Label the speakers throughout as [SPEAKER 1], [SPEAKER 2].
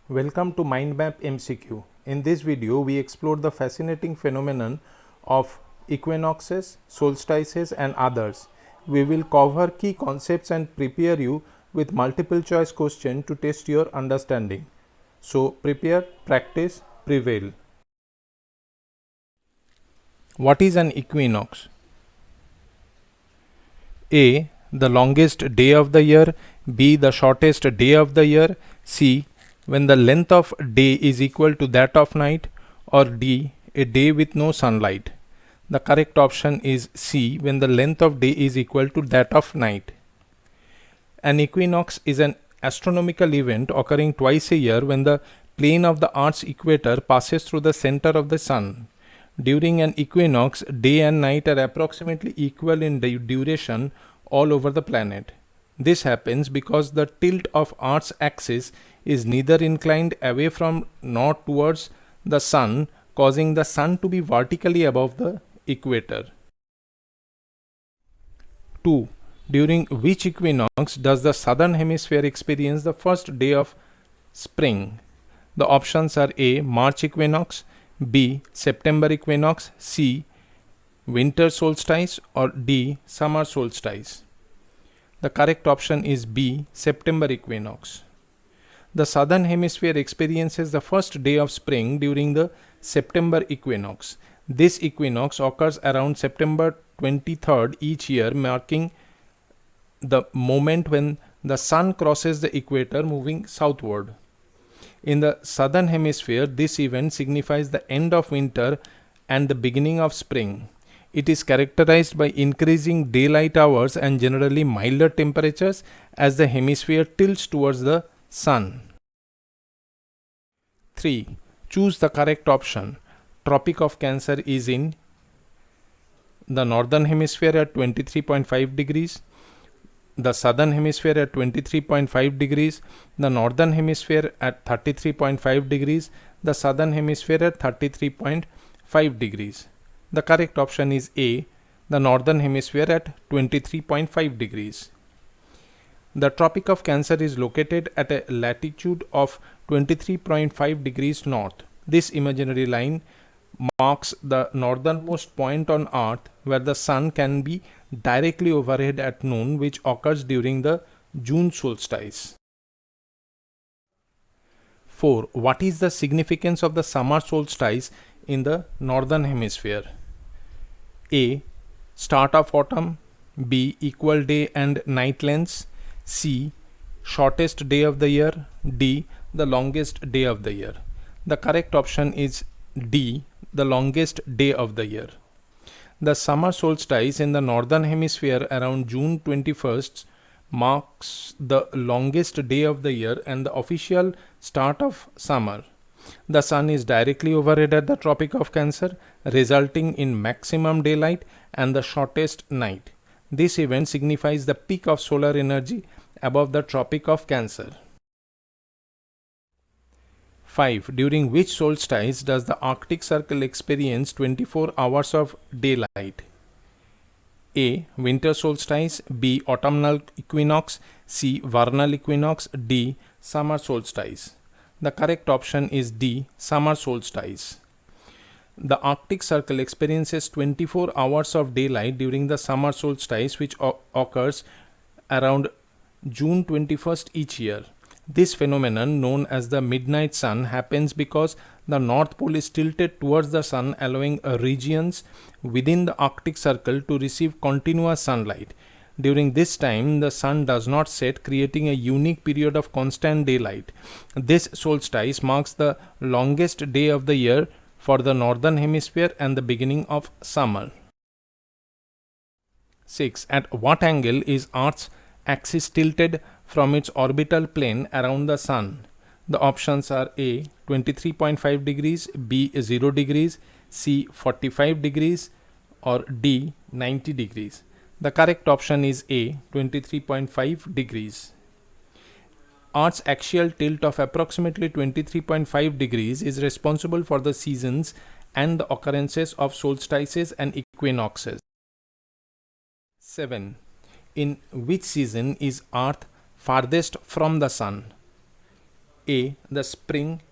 [SPEAKER 1] Welcome to Mind Map MCQ. In this video, we explore the fascinating phenomenon of equinoxes, solstices and others. We will cover key concepts and prepare you with multiple choice question to test your understanding. So prepare, practice, prevail. What is an equinox? A. The longest day of the year. B. The shortest day of the year. C. When the length of day is equal to that of night. Or D. A day with no sunlight. The correct option is C. When the length of day is equal to that of night. An equinox is an astronomical event occurring twice a year when the plane of the Earth's equator passes through the center of the Sun. During an equinox, day and night are approximately equal in duration all over the planet. This happens because the tilt of Earth's axis is neither inclined away from nor towards the Sun, causing the Sun to be vertically above the equator. 2. During which equinox does the southern hemisphere experience the first day of spring? The options are A. March equinox, B. September equinox, C. Winter solstice, or D. Summer solstice. The correct option is B. September equinox. The southern hemisphere experiences the first day of spring during the September equinox. This equinox occurs around September 23rd each year, marking the moment when the Sun crosses the equator moving southward. In the southern hemisphere, this event signifies the end of winter and the beginning of spring. It is characterized by increasing daylight hours and generally milder temperatures as the hemisphere tilts towards the Sun. 3. Choose the correct option. Tropic of Cancer is in the northern hemisphere at 23.5 degrees, the southern hemisphere at 23.5 degrees, the northern hemisphere at 33.5 degrees, the southern hemisphere at 33.5 degrees. The correct option is A, the northern hemisphere at 23.5 degrees. The Tropic of Cancer is located at a latitude of 23.5 degrees north. This imaginary line marks the northernmost point on Earth where the Sun can be directly overhead at noon, which occurs during the June solstice. 4. What is the significance of the summer solstice in the northern hemisphere? A. Start of autumn. B. Equal day and night lengths. C. Shortest day of the year. D. The longest day of the year. The correct option is D. The longest day of the year. The summer solstice in the northern hemisphere around June 21st marks the longest day of the year and the official start of summer. The Sun is directly overhead at the Tropic of Cancer, resulting in maximum daylight and the shortest night. This event signifies the peak of solar energy above the Tropic of Cancer. 5. During which solstice does the Arctic Circle experience 24 hours of daylight? A. Winter solstice. B. Autumnal equinox. C. Vernal equinox. D. Summer solstice. The correct option is D. Summer solstice. The Arctic Circle experiences 24 hours of daylight during the summer solstice, which occurs around June 21st each year. This phenomenon, known as the midnight sun, happens because the North Pole is tilted towards the Sun, allowing regions within the Arctic Circle to receive continuous sunlight. During this time, the Sun does not set, creating a unique period of constant daylight. This solstice marks the longest day of the year for the northern hemisphere and the beginning of summer. 6. At what angle is Earth's axis tilted from its orbital plane around the Sun? The options are A. 23.5 degrees, B. 0 degrees, C. 45 degrees, or D. 90 degrees. The correct option is A. 23.5 degrees. Earth's axial tilt of approximately 23.5 degrees is responsible for the seasons and the occurrences of solstices and equinoxes. 7. In which season is Earth farthest from the Sun? A. The spring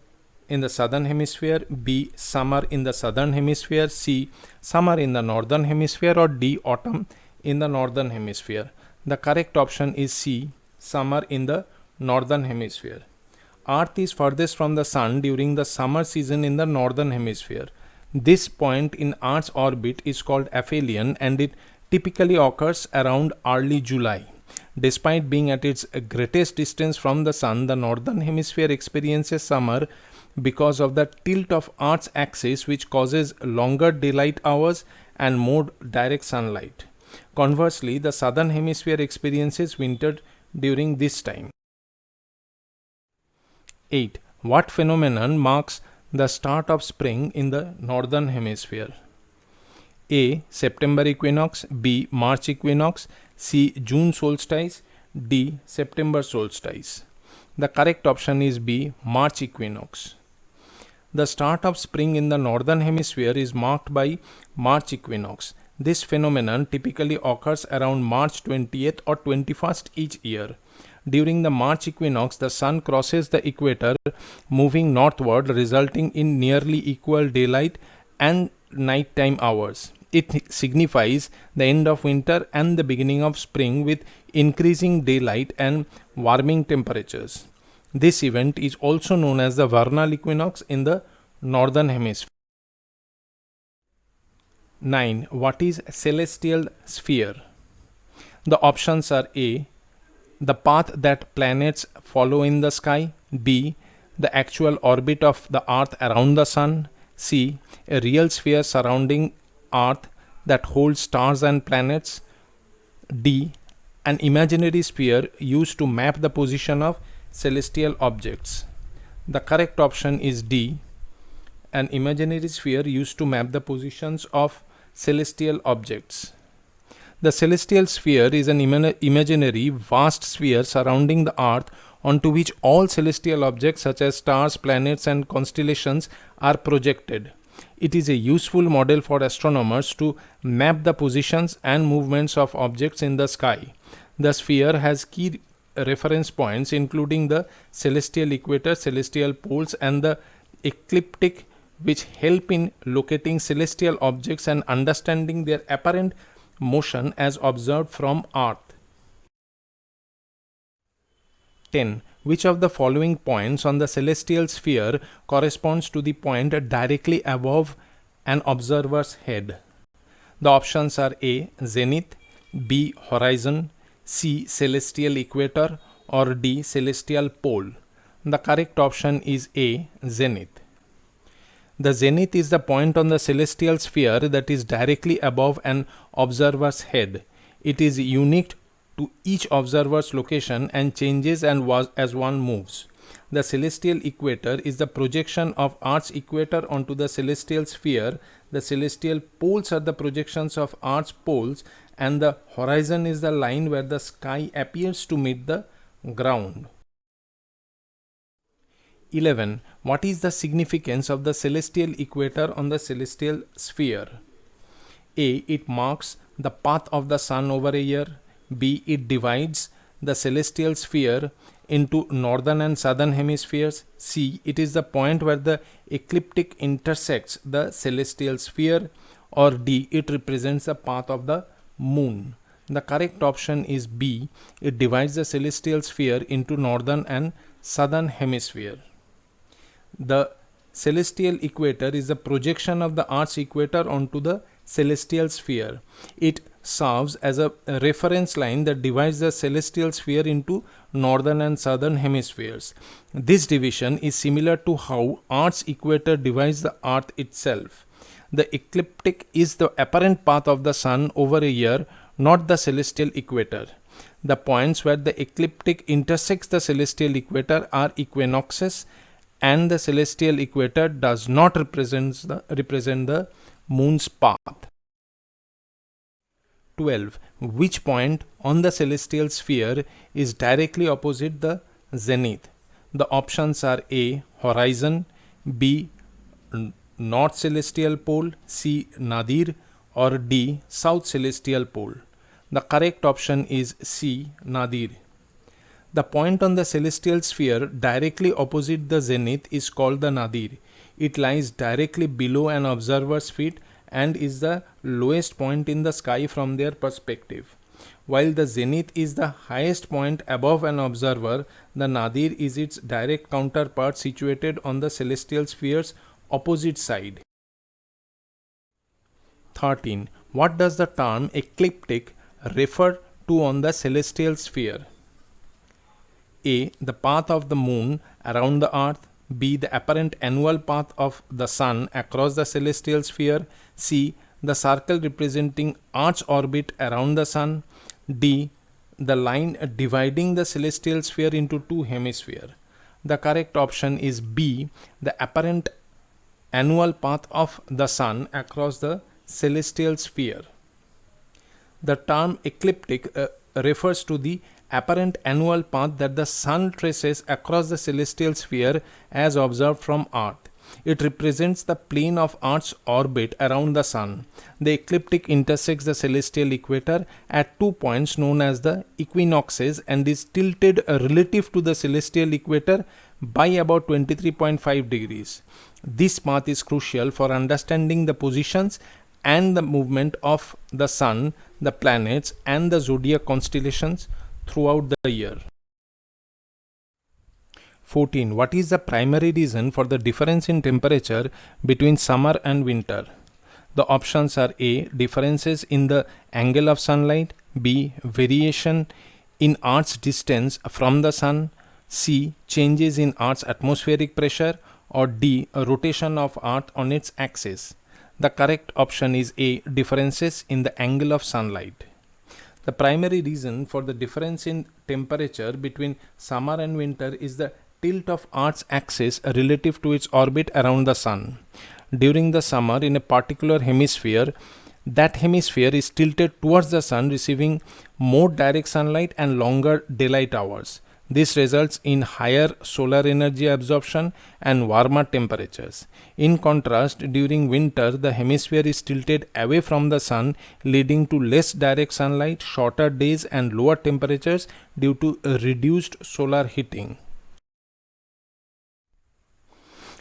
[SPEAKER 1] in the southern hemisphere, B. Summer in the southern hemisphere, C. Summer in the northern hemisphere, or D. Autumn in the northern hemisphere. The correct option is C. Summer in the northern hemisphere. Earth is furthest from the sun during the summer season in the northern hemisphere. This point in Earth's orbit is called aphelion, and it typically occurs around early July. Despite being at its greatest distance from the sun, the northern hemisphere experiences summer because of the tilt of Earth's axis, which causes longer daylight hours and more direct sunlight. Conversely, the southern hemisphere experiences winter during this time. 8. What phenomenon marks the start of spring in the northern hemisphere? A. September equinox, B. March equinox, C. June solstice, D. September solstice. The correct option is B. March equinox. The start of spring in the northern hemisphere is marked by March equinox. This phenomenon typically occurs around March 20th or 21st each year. During the March equinox, the sun crosses the equator, moving northward, resulting in nearly equal daylight and nighttime hours. It signifies the end of winter and the beginning of spring, with increasing daylight and warming temperatures. This event is also known as the vernal equinox in the northern hemisphere. 9. What is celestial sphere? The options are A. The path that planets follow in the sky, B. The actual orbit of the Earth around the Sun, C. A real sphere surrounding Earth that holds stars and planets, D. An imaginary sphere used to map the position of celestial objects. The correct option is D. An imaginary sphere used to map the positions of celestial objects. The celestial sphere is an imaginary vast sphere surrounding the Earth, onto which all celestial objects such as stars, planets, and constellations are projected. It is a useful model for astronomers to map the positions and movements of objects in the sky. The sphere has key reference points including the celestial equator, celestial poles, and the ecliptic, which help in locating celestial objects and understanding their apparent motion as observed from Earth. 10. Which of the following points on the celestial sphere corresponds to the point directly above an observer's head? The options are A. Zenith, B. Horizon, C. Celestial equator, or D. Celestial pole. The correct option is A. Zenith. The zenith is the point on the celestial sphere that is directly above an observer's head. It is unique to each observer's location and changes as one moves. The celestial equator is the projection of Earth's equator onto the celestial sphere. The celestial poles are the projections of Earth's poles, and the horizon is the line where the sky appears to meet the ground. 11. What is the significance of the celestial equator on the celestial sphere? A. It marks the path of the sun over a year. B. It divides the celestial sphere into northern and southern hemispheres. C. It is the point where the ecliptic intersects the celestial sphere. Or D. It represents the path of the moon. The correct option is B. It divides the celestial sphere into northern and southern hemisphere. The celestial equator is the projection of the Earth's equator onto the celestial sphere. It serves as a reference line that divides the celestial sphere into northern and southern hemispheres. This division is similar to how Earth's equator divides the Earth itself. The ecliptic is the apparent path of the sun over a year, not the celestial equator. The points where the ecliptic intersects the celestial equator are equinoxes, and the celestial equator does not represent the moon's path. 12. Which point on the celestial sphere is directly opposite the zenith? The options are A. Horizon, B. North celestial pole, C. Nadir, or D. South celestial pole. The correct option is C. Nadir. The point on the celestial sphere directly opposite the zenith is called the nadir. It lies directly below an observer's feet and is the lowest point in the sky from their perspective. While the zenith is the highest point above an observer, the nadir is its direct counterpart situated on the celestial sphere's opposite side. 13. What does the term ecliptic refer to on the celestial sphere? A. The path of the moon around the earth. B. The apparent annual path of the sun across the celestial sphere. C. The circle representing Earth's orbit around the sun. D. The line dividing the celestial sphere into two hemispheres. The correct option is B. The apparent annual path of the sun across the celestial sphere. The term ecliptic refers to the apparent annual path that the sun traces across the celestial sphere as observed from Earth. It represents the plane of Earth's orbit around the sun. The ecliptic intersects the celestial equator at 2 points known as the equinoxes and is tilted relative to the celestial equator by about 23.5 degrees. This path is crucial for understanding the positions and the movement of the sun, the planets, and the zodiac constellations throughout the year. 14. What is the primary reason for the difference in temperature between summer and winter? The options are A. Differences in the angle of sunlight. B. Variation in Earth's distance from the sun. C. Changes in Earth's atmospheric pressure. Or D. A rotation of Earth on its axis. The correct option is A. Differences in the angle of sunlight. The primary reason for the difference in temperature between summer and winter is the tilt of Earth's axis relative to its orbit around the sun. During the summer, in a particular hemisphere, that hemisphere is tilted towards the sun, receiving more direct sunlight and longer daylight hours. This results in higher solar energy absorption and warmer temperatures. In contrast, during winter, the hemisphere is tilted away from the sun, leading to less direct sunlight, shorter days, and lower temperatures due to reduced solar heating.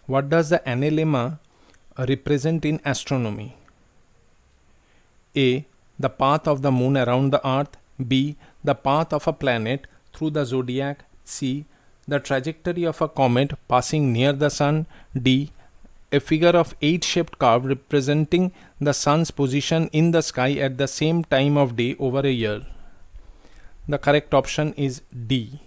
[SPEAKER 1] What does the analemma represent in astronomy? A. The path of the moon around the earth. B. The path of a planet through the zodiac. C. The trajectory of a comet passing near the sun. D. A figure of 8-shaped curve representing the sun's position in the sky at the same time of day over a year. The correct option is D.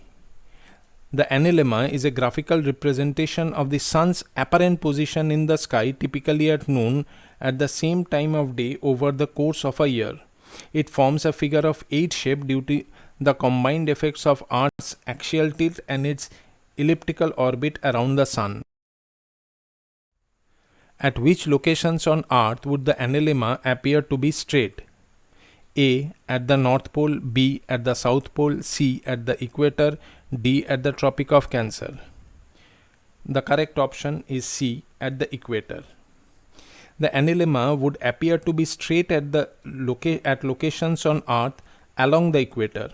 [SPEAKER 1] The analemma is a graphical representation of the sun's apparent position in the sky, typically at noon, at the same time of day over the course of a year. It forms a figure of 8 shape due to the combined effects of Earth's axial tilt and its elliptical orbit around the sun. At which locations on Earth would the analemma appear to be straight? A. At the North Pole. B. At the South Pole. C. At the equator. D. At the Tropic of Cancer. The correct option is C. At the equator. The analemma would appear to be straight at locations on Earth along the equator.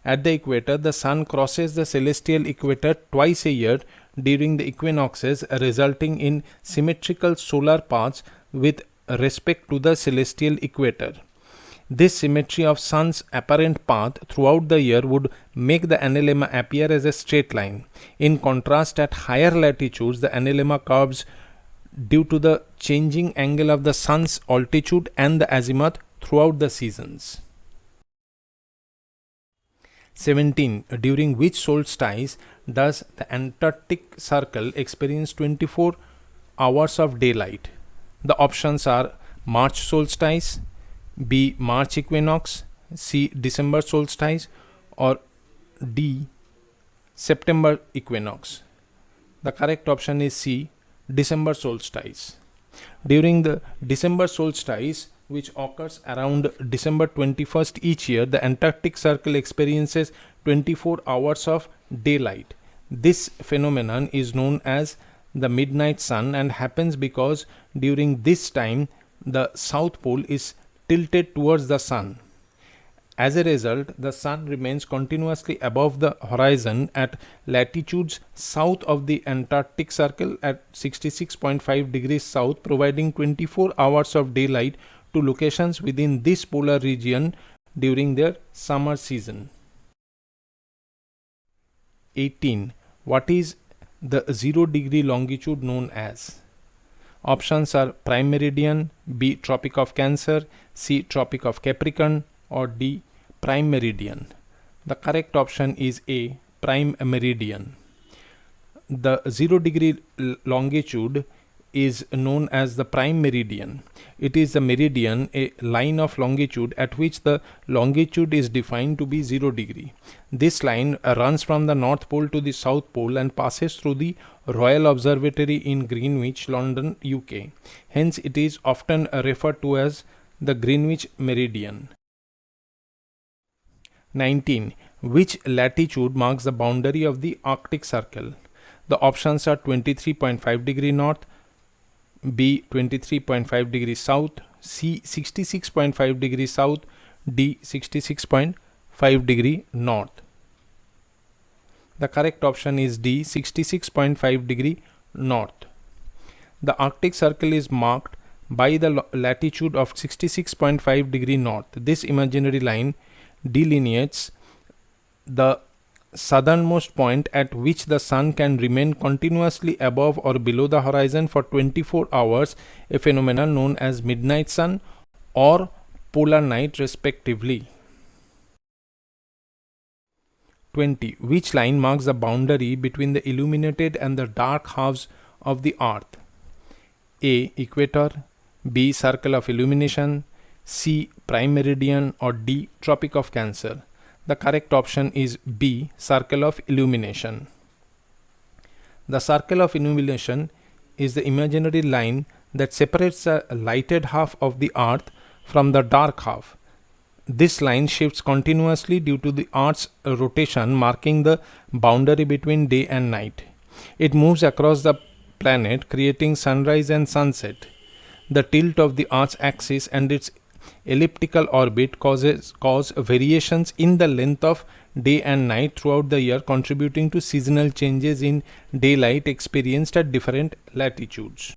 [SPEAKER 1] At the equator, the sun crosses the celestial equator twice a year during the equinoxes, resulting in symmetrical solar paths with respect to the celestial equator. This symmetry of sun's apparent path throughout the year would make the analemma appear as a straight line. In contrast, at higher latitudes, the analemma curves due to the changing angle of the sun's altitude and the azimuth throughout the seasons. 17. During which solstice does the Antarctic Circle experience 24 hours of daylight? The options are March solstice, B. March equinox, C. December solstice, or D. September equinox. The correct option is C. December solstice. During the December solstice, which occurs around December 21st each year, the Antarctic Circle experiences 24 hours of daylight. This phenomenon is known as the midnight sun and happens because during this time the South Pole is tilted towards the sun. As a result, the sun remains continuously above the horizon at latitudes south of the Antarctic Circle at 66.5 degrees south, providing 24 hours of daylight to locations within this polar region during their summer season. 18. What is the 0-degree longitude known as? Options are prime meridian, B. Tropic of Cancer, C. Tropic of Capricorn, or D. Prime meridian. The correct option is A. Prime meridian. The 0-degree longitude is known as the prime meridian. It is the meridian, a line of longitude at which the longitude is defined to be 0 degree. This line runs from the North Pole to the South Pole and passes through the Royal Observatory in Greenwich, London, UK. Hence, it is often referred to as the Greenwich meridian. 19. Which latitude marks the boundary of the Arctic Circle? The options are 23.5 degree north, B. 23.5 degrees south, C. 66.5 degrees south, D. 66.5 degree north. The correct option is D. 66.5 degree north. The Arctic Circle is marked by the latitude of 66.5 degree north. This imaginary line delineates the southernmost point at which the sun can remain continuously above or below the horizon for 24 hours, a phenomenon known as midnight sun or polar night respectively. 20. Which line marks the boundary between the illuminated and the dark halves of the earth? A. Equator, B. Circle of illumination, C. Prime meridian, or D. Tropic of Cancer. The correct option is B. Circle of illumination. The circle of illumination is the imaginary line that separates the lighted half of the earth from the dark half. This line shifts continuously due to the earth's rotation, marking the boundary between day and night. It moves across the planet, creating sunrise and sunset. The tilt of the earth's axis and its elliptical orbit cause variations in the length of day and night throughout the year, contributing to seasonal changes in daylight experienced at different latitudes.